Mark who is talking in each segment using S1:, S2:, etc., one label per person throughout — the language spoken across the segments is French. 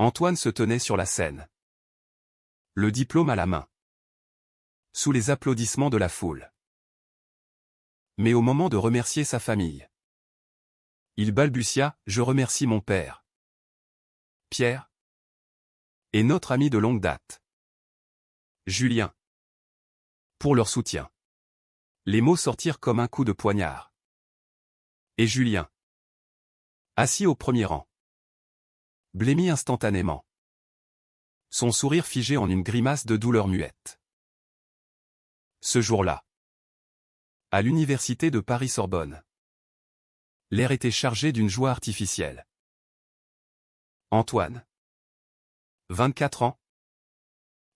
S1: Antoine se tenait sur la scène, le diplôme à la main, sous les applaudissements de la foule. Mais au moment de remercier sa famille, il balbutia « Je remercie mon père, Pierre, et notre ami de longue date, Julien, pour leur soutien. » Les mots sortirent comme un coup de poignard. Et Julien, assis au premier rang, blêmit instantanément, son sourire figé en une grimace de douleur muette. Ce jour-là, à l'université de Paris-Sorbonne, l'air était chargé d'une joie artificielle. Antoine, 24 ans,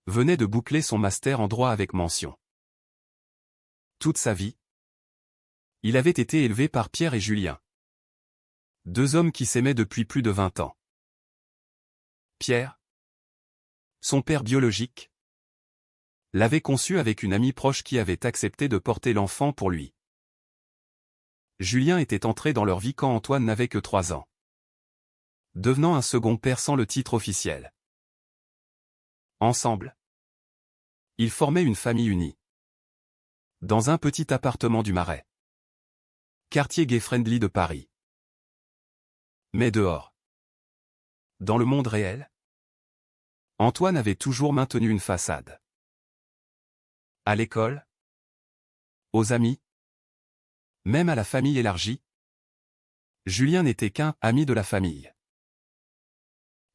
S1: venait de boucler son master en droit avec mention. Toute sa vie, il avait été élevé par Pierre et Julien, deux hommes qui s'aimaient depuis plus de 20 ans. Pierre, son père biologique, l'avait conçu avec une amie proche qui avait accepté de porter l'enfant pour lui. Julien était entré dans leur vie quand Antoine n'avait que 3 ans, devenant un second père sans le titre officiel. Ensemble, ils formaient une famille unie, dans un petit appartement du Marais, quartier gay-friendly de Paris. Mais dehors, dans le monde réel, Antoine avait toujours maintenu une façade. À l'école, aux amis, même à la famille élargie, Julien n'était qu'un « ami de la famille ».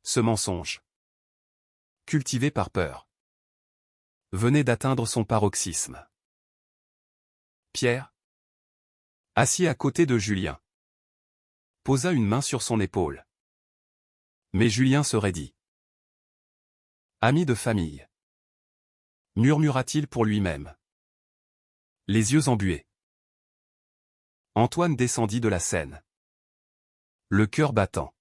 S1: Ce mensonge, cultivé par peur, venait d'atteindre son paroxysme. Pierre, assis à côté de Julien, posa une main sur son épaule. Mais Julien se raidit. « Ami de famille », murmura-t-il pour lui-même, les yeux embués. Antoine descendit de la scène, le cœur battant.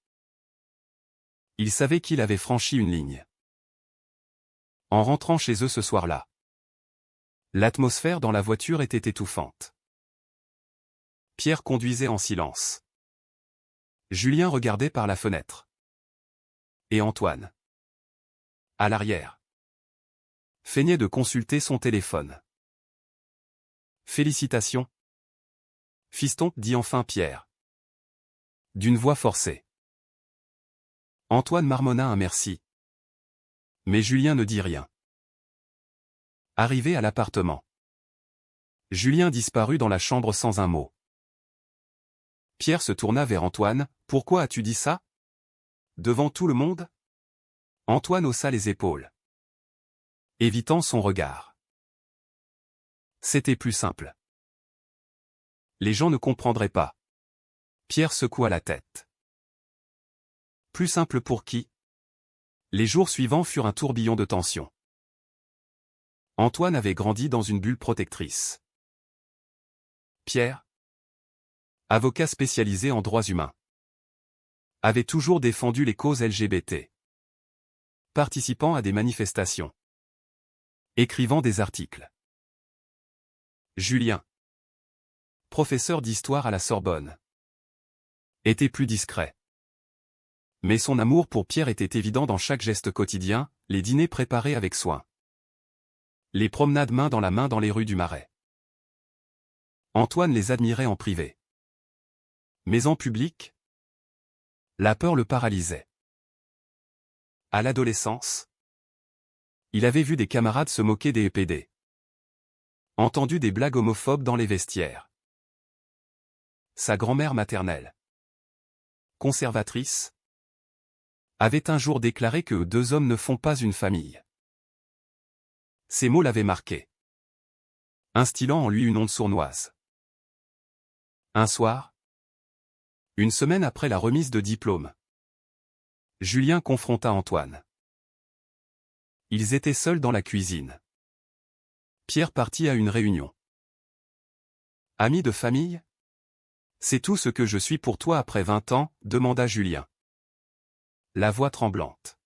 S1: Il savait qu'il avait franchi une ligne. En rentrant chez eux ce soir-là, l'atmosphère dans la voiture était étouffante. Pierre conduisait en silence. Julien regardait par la fenêtre. Et Antoine, à l'arrière, feignait de consulter son téléphone. « Félicitations, fiston » dit enfin Pierre, d'une voix forcée. Antoine marmonna un merci. Mais Julien ne dit rien. Arrivé à l'appartement, Julien disparut dans la chambre sans un mot. Pierre se tourna vers Antoine. « Pourquoi as-tu dit ça? Devant tout le monde ?» Antoine haussa les épaules, évitant son regard. C'était plus simple. Les gens ne comprendraient pas. Pierre secoua la tête. Plus simple pour qui? Les jours suivants furent un tourbillon de tension. Antoine avait grandi dans une bulle protectrice. Pierre, avocat spécialisé en droits humains, avait toujours défendu les causes LGBT, participant à des manifestations, écrivant des articles. Julien, professeur d'histoire à la Sorbonne, était plus discret. Mais son amour pour Pierre était évident dans chaque geste quotidien, les dîners préparés avec soin, les promenades main dans la main dans les rues du Marais. Antoine les admirait en privé. Mais en public, la peur le paralysait. À l'adolescence, il avait vu des camarades se moquer des EPD, entendu des blagues homophobes dans les vestiaires. Sa grand-mère maternelle, conservatrice, avait un jour déclaré que 2 hommes ne font pas une famille. Ces mots l'avaient marqué, instillant en lui une honte sournoise. Un soir, une semaine après la remise de diplôme, Julien confronta Antoine. Ils étaient seuls dans la cuisine. Pierre partit à une réunion. « Ami de famille ? C'est tout ce que je suis pour toi après 20 ans ?» demanda Julien, la voix tremblante.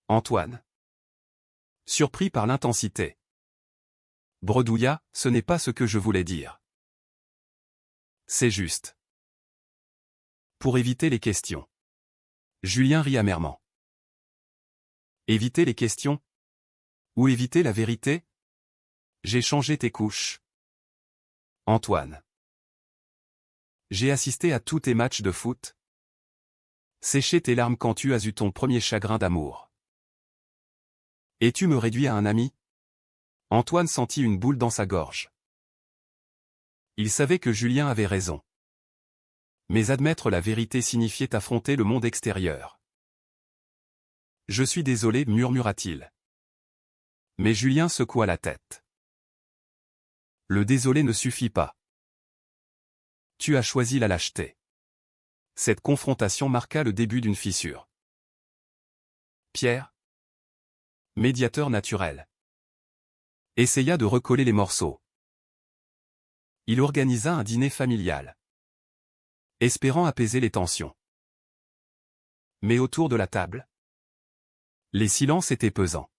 S1: Antoine, surpris par l'intensité, bredouilla « Ce n'est pas ce que je voulais dire. C'est juste. » Pour éviter les questions, Julien rit amèrement. Éviter les questions? Ou éviter la vérité? J'ai changé tes couches. Antoine. J'ai assisté à tous tes matchs de foot. Séché tes larmes quand tu as eu ton premier chagrin d'amour. Et tu me réduis à un ami? Antoine sentit une boule dans sa gorge. Il savait que Julien avait raison. Mais admettre la vérité signifiait affronter le monde extérieur. Je suis désolé, murmura-t-il. Mais Julien secoua la tête. Le désolé ne suffit pas. Tu as choisi la lâcheté. Cette confrontation marqua le début d'une fissure. Pierre, médiateur naturel, essaya de recoller les morceaux. Il organisa un dîner familial, espérant apaiser les tensions. Mais autour de la table, les silences étaient pesants.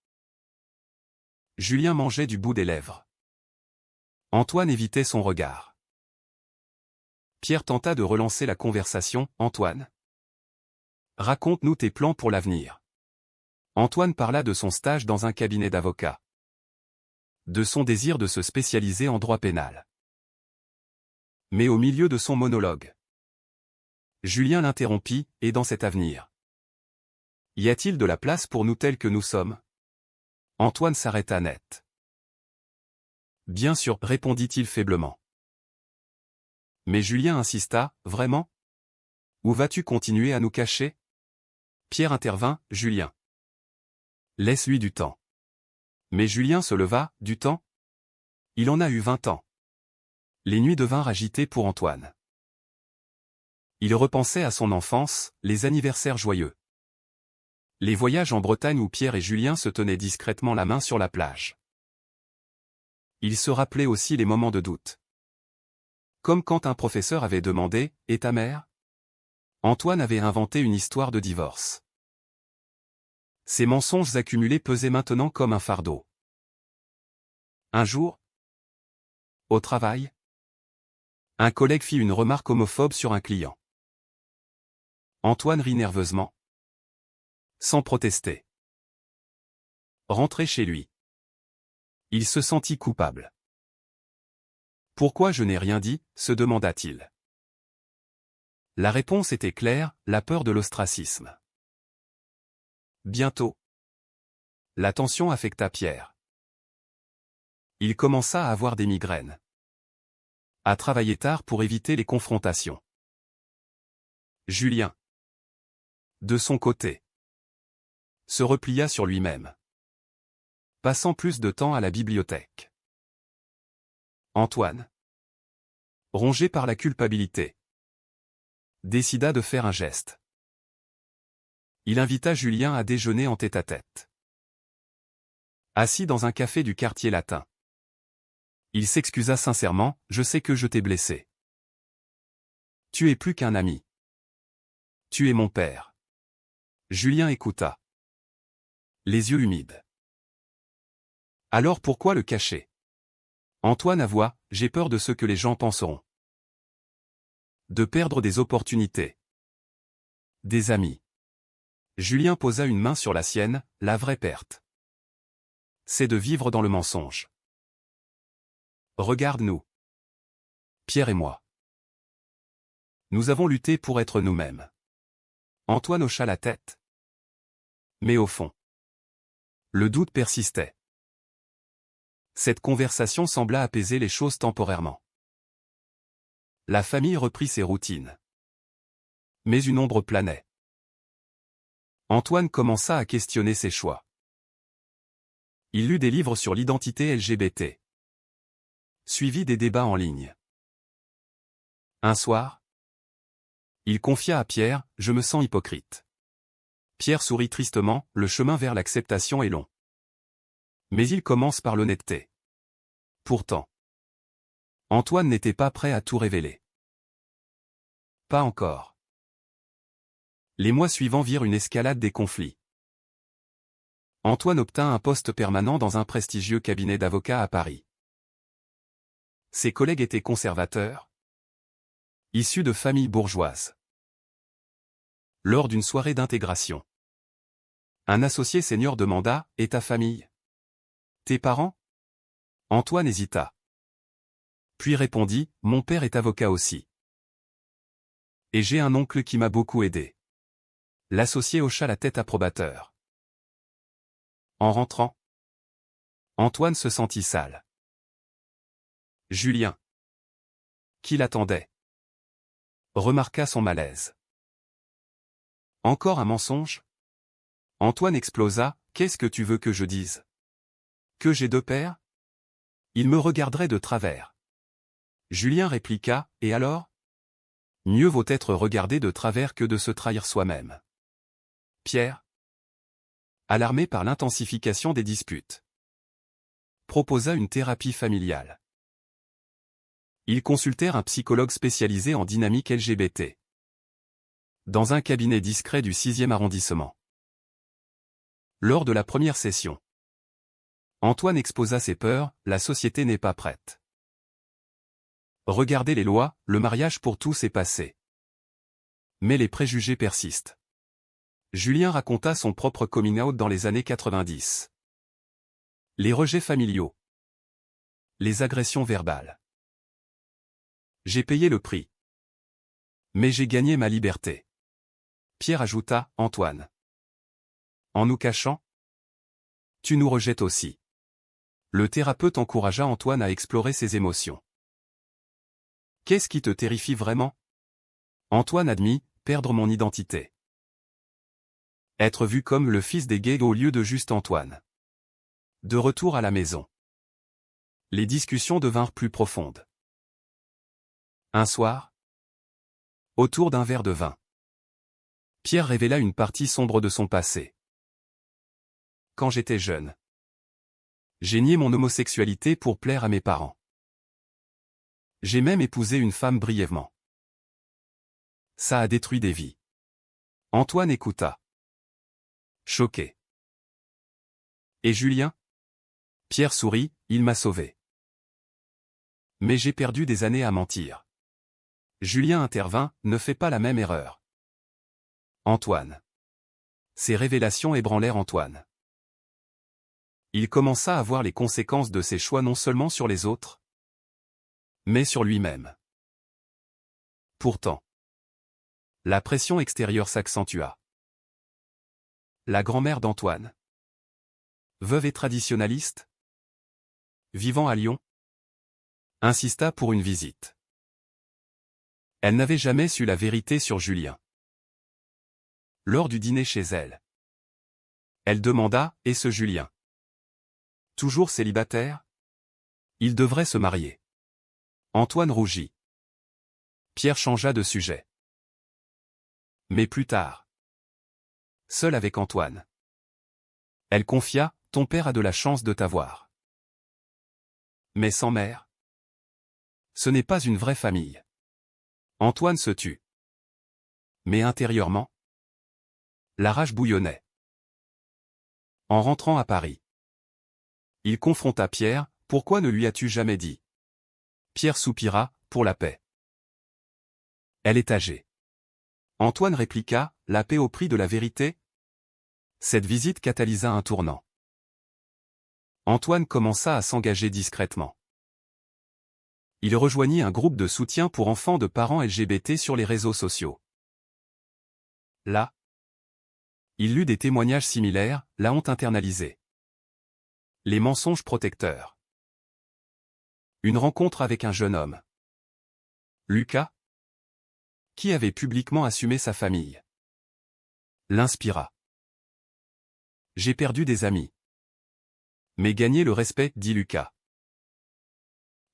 S1: Julien mangeait du bout des lèvres. Antoine évitait son regard. Pierre tenta de relancer la conversation. Antoine, raconte-nous tes plans pour l'avenir. Antoine parla de son stage dans un cabinet d'avocat. De son désir de se spécialiser en droit pénal. Mais au milieu de son monologue, Julien l'interrompit. Et dans cet avenir, y a-t-il de la place pour nous tels que nous sommes? Antoine s'arrêta net. Bien sûr, répondit-il faiblement. Mais Julien insista. Vraiment? Où vas-tu continuer à nous cacher? Pierre intervint. Julien, laisse-lui du temps. Mais Julien se leva. Du temps? Il en a eu 20 ans. Les nuits devinrent agitées pour Antoine. Il repensait à son enfance, les anniversaires joyeux. Les voyages en Bretagne où Pierre et Julien se tenaient discrètement la main sur la plage. Il se rappelait aussi les moments de doute. Comme quand un professeur avait demandé « Et ta mère ?» Antoine avait inventé une histoire de divorce. Ces mensonges accumulés pesaient maintenant comme un fardeau. Un jour, au travail, un collègue fit une remarque homophobe sur un client. Antoine rit nerveusement, sans protester. Rentré chez lui, il se sentit coupable. Pourquoi je n'ai rien dit, se demanda-t-il. La réponse était claire, la peur de l'ostracisme. Bientôt, la tension affecta Pierre. Il commença à avoir des migraines. À travailler tard pour éviter les confrontations. Julien, de son côté, se replia sur lui-même, passant plus de temps à la bibliothèque. Antoine, rongé par la culpabilité, décida de faire un geste. Il invita Julien à déjeuner en tête-à-tête. Assis dans un café du quartier latin, il s'excusa sincèrement. Je sais que je t'ai blessé. Tu es plus qu'un ami. Tu es mon père. Julien écouta, les yeux humides. Alors pourquoi le cacher? Antoine avoua, j'ai peur de ce que les gens penseront. De perdre des opportunités. Des amis. Julien posa une main sur la sienne, la vraie perte. C'est de vivre dans le mensonge. Regarde-nous. Pierre et moi. Nous avons lutté pour être nous-mêmes. Antoine hocha la tête. Mais au fond, le doute persistait. Cette conversation sembla apaiser les choses temporairement. La famille reprit ses routines. Mais une ombre planait. Antoine commença à questionner ses choix. Il lut des livres sur l'identité LGBT. Suivit des débats en ligne. Un soir, il confia à Pierre, « Je me sens hypocrite. » Pierre sourit tristement, le chemin vers l'acceptation est long. Mais il commence par l'honnêteté. Pourtant, Antoine n'était pas prêt à tout révéler. Pas encore. Les mois suivants virent une escalade des conflits. Antoine obtint un poste permanent dans un prestigieux cabinet d'avocats à Paris. Ses collègues étaient conservateurs, issus de familles bourgeoises. Lors d'une soirée d'intégration. Un associé senior demanda « Et ta famille? Tes parents ?» Antoine hésita. Puis répondit « Mon père est avocat aussi. Et j'ai un oncle qui m'a beaucoup aidé. » L'associé hocha la tête approbateur. En rentrant, Antoine se sentit sale. Julien, qui l'attendait, remarqua son malaise. Encore un mensonge? Antoine explosa, « Qu'est-ce que tu veux que je dise? Que j'ai deux pères? Il me regarderait de travers. » Julien répliqua, « Et alors? Mieux vaut être regardé de travers que de se trahir soi-même. » Pierre, alarmé par l'intensification des disputes, proposa une thérapie familiale. Ils consultèrent un psychologue spécialisé en dynamique LGBT. Dans un cabinet discret du 6e arrondissement. Lors de la première session, Antoine exposa ses peurs, la société n'est pas prête. Regardez les lois, le mariage pour tous est passé. Mais les préjugés persistent. Julien raconta son propre coming out dans les années 90. Les rejets familiaux. Les agressions verbales. J'ai payé le prix. Mais j'ai gagné ma liberté. Pierre ajouta, Antoine. En nous cachant? Tu nous rejettes aussi. Le thérapeute encouragea Antoine à explorer ses émotions. Qu'est-ce qui te terrifie vraiment? Antoine admit, perdre mon identité. Être vu comme le fils des gays au lieu de juste Antoine. De retour à la maison. Les discussions devinrent plus profondes. Un soir, autour d'un verre de vin, Pierre révéla une partie sombre de son passé. Quand j'étais jeune, j'ai nié mon homosexualité pour plaire à mes parents. J'ai même épousé une femme brièvement. Ça a détruit des vies. Antoine écouta. Choqué. Et Julien? Pierre sourit, il m'a sauvé. Mais j'ai perdu des années à mentir. Julien intervint, ne fais pas la même erreur. Antoine. Ces révélations ébranlèrent Antoine. Il commença à voir les conséquences de ses choix non seulement sur les autres, mais sur lui-même. Pourtant, la pression extérieure s'accentua. La grand-mère d'Antoine, veuve et traditionnaliste, vivant à Lyon, insista pour une visite. Elle n'avait jamais su la vérité sur Julien. Lors du dîner chez elle, elle demanda, et ce Julien? Toujours célibataire? Il devrait se marier. Antoine rougit. Pierre changea de sujet. Mais plus tard, seule avec Antoine, elle confia, ton père a de la chance de t'avoir. Mais sans mère, ce n'est pas une vraie famille. Antoine se tut. Mais intérieurement, la rage bouillonnait. En rentrant à Paris, il confronta Pierre, pourquoi ne lui as-tu jamais dit? Pierre soupira, pour la paix. Elle est âgée. Antoine répliqua, la paix au prix de la vérité? Cette visite catalysa un tournant. Antoine commença à s'engager discrètement. Il rejoignit un groupe de soutien pour enfants de parents LGBT sur les réseaux sociaux. Là, il lut des témoignages similaires, la honte internalisée. Les mensonges protecteurs. Une rencontre avec un jeune homme. Lucas, qui avait publiquement assumé sa famille, l'inspira. J'ai perdu des amis. Mais gagné le respect, dit Lucas.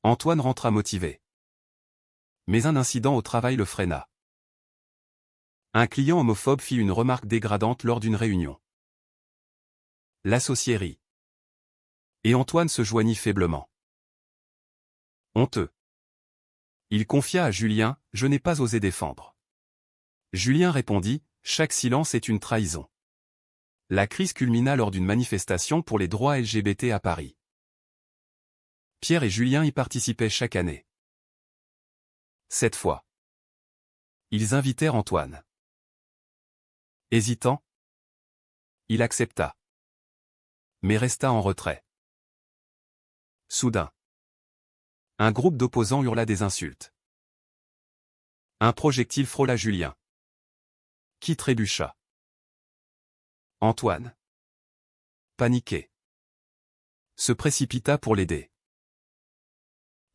S1: Antoine rentra motivé. Mais un incident au travail le freina. Un client homophobe fit une remarque dégradante lors d'une réunion. L'associé rit. Et Antoine se joignit faiblement. Honteux. Il confia à Julien, je n'ai pas osé défendre. Julien répondit, chaque silence est une trahison. La crise culmina lors d'une manifestation pour les droits LGBT à Paris. Pierre et Julien y participaient chaque année. Cette fois, ils invitèrent Antoine. Hésitant, il accepta. Mais resta en retrait. Soudain, un groupe d'opposants hurla des insultes. Un projectile frôla Julien, qui trébucha. Antoine, paniqué, se précipita pour l'aider.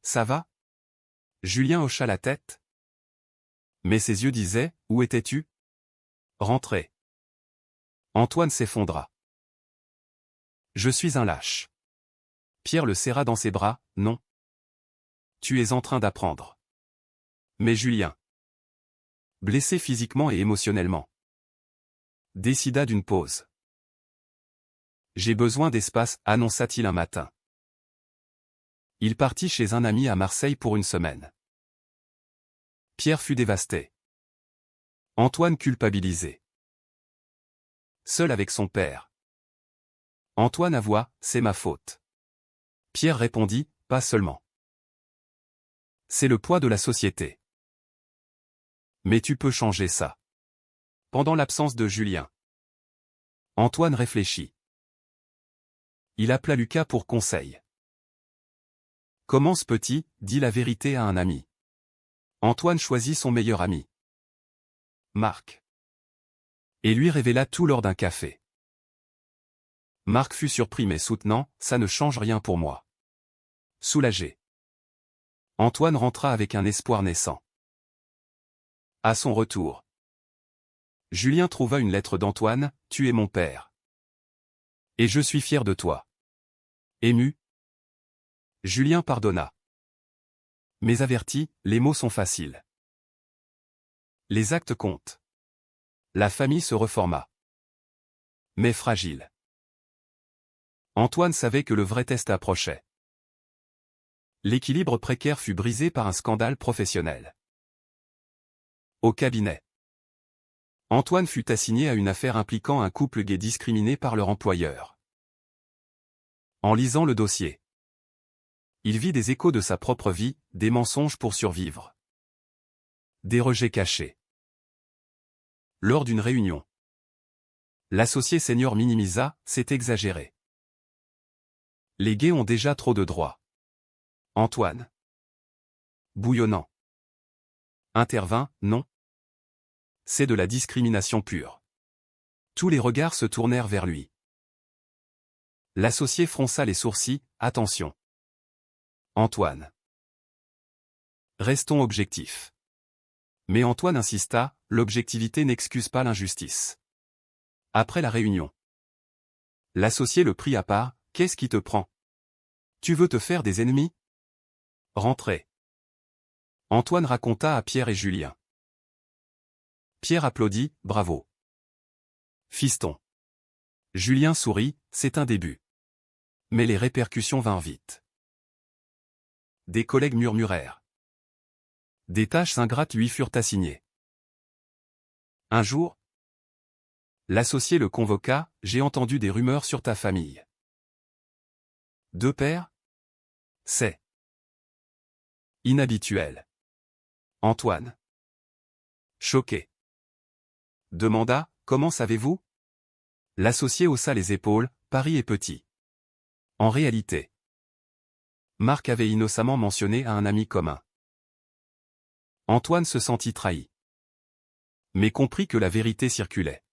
S1: Ça va? Julien hocha la tête. Mais ses yeux disaient, où étais-tu? Rentrez. Antoine s'effondra. Je suis un lâche. Pierre le serra dans ses bras, non. Tu es en train d'apprendre. Mais Julien, blessé physiquement et émotionnellement, décida d'une pause. J'ai besoin d'espace, annonça-t-il un matin. Il partit chez un ami à Marseille pour une semaine. Pierre fut dévasté. Antoine culpabilisé. Seul avec son père. Antoine avoua, c'est ma faute. Pierre répondit, pas seulement. C'est le poids de la société. Mais tu peux changer ça. Pendant l'absence de Julien, Antoine réfléchit. Il appela Lucas pour conseil. Commence petit, dit la vérité à un ami. Antoine choisit son meilleur ami, Marc, et lui révéla tout lors d'un café. Marc fut surpris mais soutenant, ça ne change rien pour moi. Soulagé, Antoine rentra avec un espoir naissant. À son retour, Julien trouva une lettre d'Antoine, tu es mon père. Et je suis fier de toi. Ému, Julien pardonna. Mais averti, les mots sont faciles. Les actes comptent. La famille se reforma. Mais fragile. Antoine savait que le vrai test approchait. L'équilibre précaire fut brisé par un scandale professionnel. Au cabinet, Antoine fut assigné à une affaire impliquant un couple gay discriminé par leur employeur. En lisant le dossier, il vit des échos de sa propre vie, des mensonges pour survivre. Des rejets cachés. Lors d'une réunion, l'associé senior minimisa, c'est exagéré. Les gays ont déjà trop de droits. Antoine, bouillonnant, intervint, non. C'est de la discrimination pure. Tous les regards se tournèrent vers lui. L'associé fronça les sourcils, attention. Antoine. Restons objectifs. Mais Antoine insista, l'objectivité n'excuse pas l'injustice. Après la réunion, l'associé le prit à part, qu'est-ce qui te prend? Tu veux te faire des ennemis? Rentrez. Antoine raconta à Pierre et Julien. Pierre applaudit, bravo. Fiston. Julien sourit, c'est un début. Mais les répercussions vinrent vite. Des collègues murmurèrent. Des tâches ingrates lui furent assignées. Un jour, l'associé le convoqua, j'ai entendu des rumeurs sur ta famille. Deux pères? C'est inhabituel. Antoine, choqué, demanda, comment savez-vous? L'associé haussa les épaules, Paris est petit. En réalité, Marc avait innocemment mentionné à un ami commun. Antoine se sentit trahi. Mais comprit que la vérité circulait.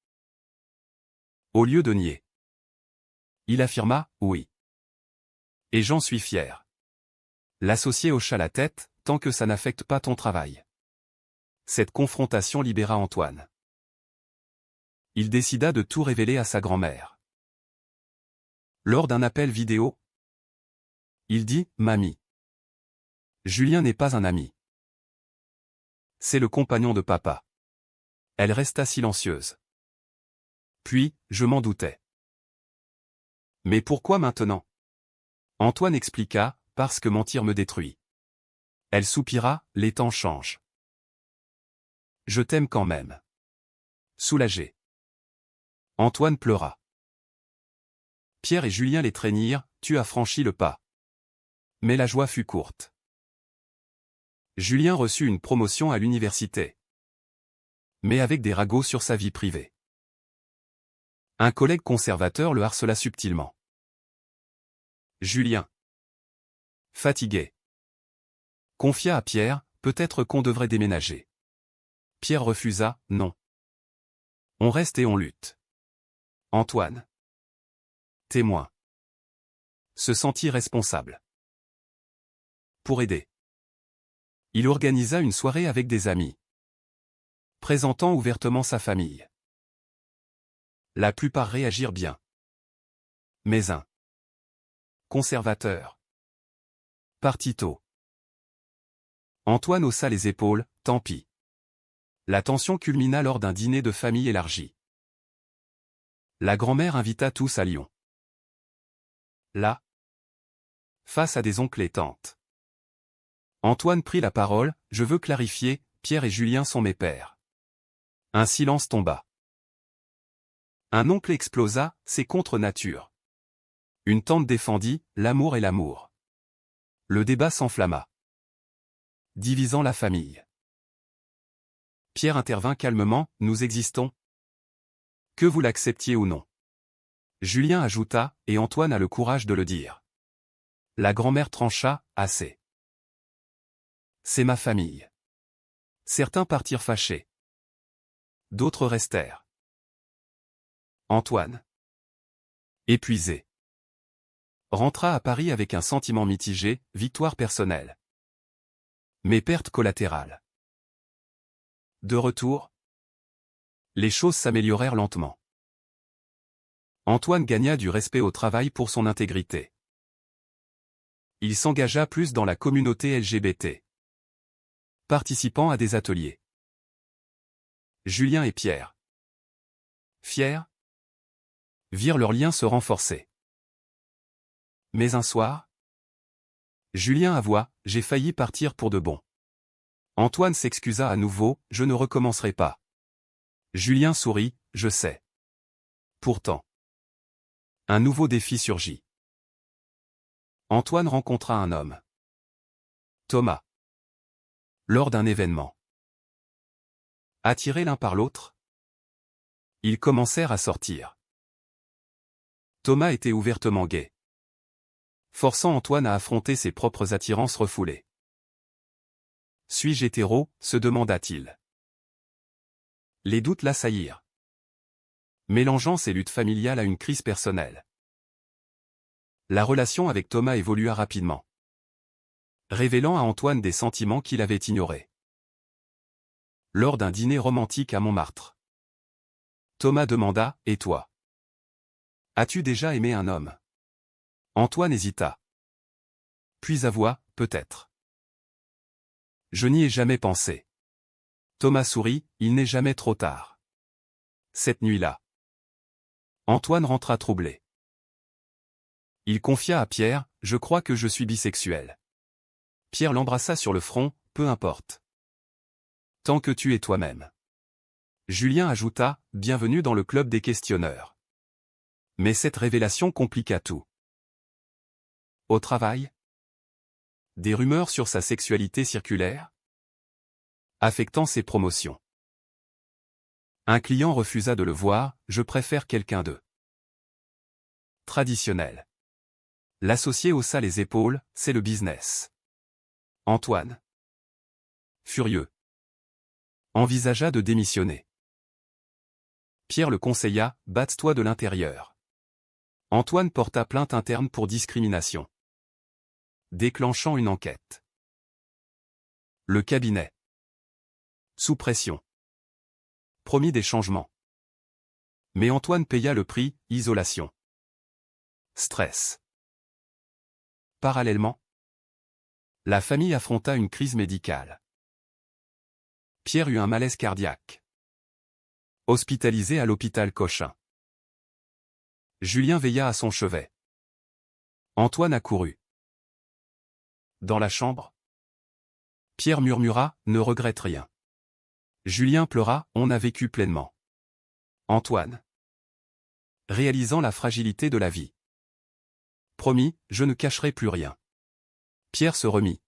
S1: Au lieu de nier, il affirma, oui. Et j'en suis fier. L'associé hocha la tête, tant que ça n'affecte pas ton travail. Cette confrontation libéra Antoine. Il décida de tout révéler à sa grand-mère. Lors d'un appel vidéo, il dit, Mamie. Julien n'est pas un ami. C'est le compagnon de papa. Elle resta silencieuse. Puis, je m'en doutais. Mais pourquoi maintenant? Antoine expliqua, parce que mentir me détruit. Elle soupira, les temps changent. Je t'aime quand même. Soulagé. Antoine pleura. Pierre et Julien l'étreignirent, tu as franchi le pas. Mais la joie fut courte. Julien reçut une promotion à l'université. Mais avec des ragots sur sa vie privée. Un collègue conservateur le harcela subtilement. Julien, fatigué, confia à Pierre, peut-être qu'on devrait déménager. Pierre refusa, non. On reste et on lutte. Antoine, témoin, se sentit responsable. Pour aider. Il organisa une soirée avec des amis, présentant ouvertement sa famille. La plupart réagirent bien. Mais un conservateur partit tôt. Antoine haussa les épaules, tant pis. La tension culmina lors d'un dîner de famille élargi. La grand-mère invita tous à Lyon. Là, face à des oncles et tantes, Antoine prit la parole, je veux clarifier, Pierre et Julien sont mes pères. Un silence tomba. Un oncle explosa, c'est contre nature. Une tante défendit, l'amour est l'amour. Le débat s'enflamma, divisant la famille. Pierre intervint calmement, nous existons. Que vous l'acceptiez ou non. Julien ajouta, et Antoine a le courage de le dire. La grand-mère trancha, assez. C'est ma famille. Certains partirent fâchés. D'autres restèrent. Antoine, épuisé, rentra à Paris avec un sentiment mitigé, victoire personnelle. Mais perte collatérale. De retour, les choses s'améliorèrent lentement. Antoine gagna du respect au travail pour son intégrité. Il s'engagea plus dans la communauté LGBT, participant à des ateliers. Julien et Pierre, fiers, virent leurs liens se renforcer. Mais un soir, Julien avoua, j'ai failli partir pour de bon. Antoine s'excusa à nouveau, je ne recommencerai pas. Julien sourit, je sais. Pourtant, un nouveau défi surgit. Antoine rencontra un homme. Thomas. Lors d'un événement. Attirés l'un par l'autre, ils commencèrent à sortir. Thomas était ouvertement gay, forçant Antoine à affronter ses propres attirances refoulées. Suis-je hétéro, se demanda-t-il. Les doutes l'assaillirent, mélangeant ses luttes familiales à une crise personnelle. La relation avec Thomas évolua rapidement, révélant à Antoine des sentiments qu'il avait ignorés. Lors d'un dîner romantique à Montmartre, Thomas demanda, et toi? As-tu déjà aimé un homme? Antoine hésita. Puis avoua, peut-être. Je n'y ai jamais pensé. Thomas sourit, il n'est jamais trop tard. Cette nuit-là, Antoine rentra troublé. Il confia à Pierre, je crois que je suis bisexuel. Pierre l'embrassa sur le front, peu importe. Tant que tu es toi-même. Julien ajouta, bienvenue dans le club des questionneurs. Mais cette révélation compliqua tout. Au travail, des rumeurs sur sa sexualité circulèrent, affectant ses promotions. Un client refusa de le voir, je préfère quelqu'un de traditionnel. L'associé haussa les épaules, c'est le business. Antoine, furieux, envisagea de démissionner. Pierre le conseilla, batte-toi de l'intérieur. Antoine porta plainte interne pour discrimination, déclenchant une enquête. Le cabinet, sous pression, promit des changements. Mais Antoine paya le prix, isolation, stress. Parallèlement, la famille affronta une crise médicale. Pierre eut un malaise cardiaque, hospitalisé à l'hôpital Cochin. Julien veilla à son chevet. Antoine accourut. Dans la chambre, Pierre murmura, ne regrette rien. Julien pleura, on a vécu pleinement. Antoine, réalisant la fragilité de la vie. Promis, je ne cacherai plus rien. Pierre se remit.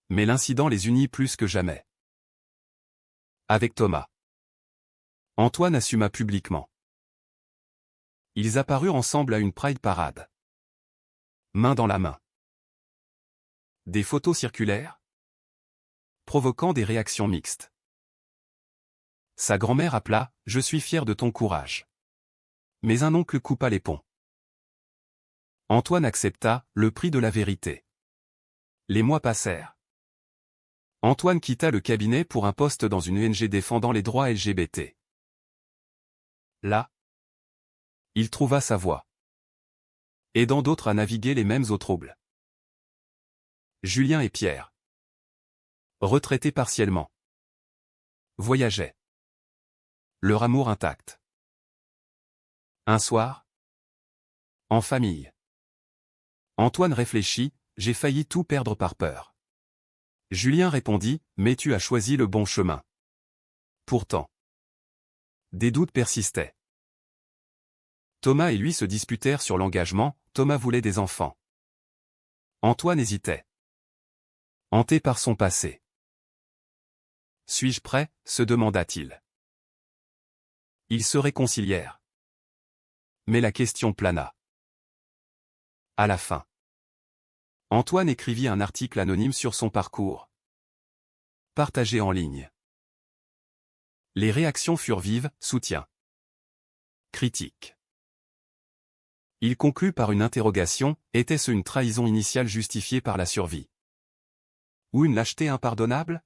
S1: Mais l'incident les unit plus que jamais. Avec Thomas, Antoine assuma publiquement. Ils apparurent ensemble à une Pride Parade. Main dans la main. Des photos circulèrent, provoquant des réactions mixtes. Sa grand-mère appela « Je suis fier de ton courage ». Mais un oncle coupa les ponts. Antoine accepta le prix de la vérité. Les mois passèrent. Antoine quitta le cabinet pour un poste dans une ONG défendant les droits LGBT. Là, il trouva sa voie, aidant d'autres à naviguer les mêmes eaux troubles. Julien et Pierre, retraités partiellement, voyageaient. Leur amour intact. Un soir, en famille, Antoine réfléchit, « J'ai failli tout perdre par peur. » Julien répondit, « Mais tu as choisi le bon chemin. » Pourtant, des doutes persistaient. Thomas et lui se disputèrent sur l'engagement, Thomas voulait des enfants. Antoine hésitait, hanté par son passé. « Suis-je prêt ?» se demanda-t-il. Ils se réconcilièrent. Mais la question plana. À la fin, Antoine écrivit un article anonyme sur son parcours, partagé en ligne. Les réactions furent vives, soutien, critique. Il conclut par une interrogation, était-ce une trahison initiale justifiée par la survie? Ou une lâcheté impardonnable?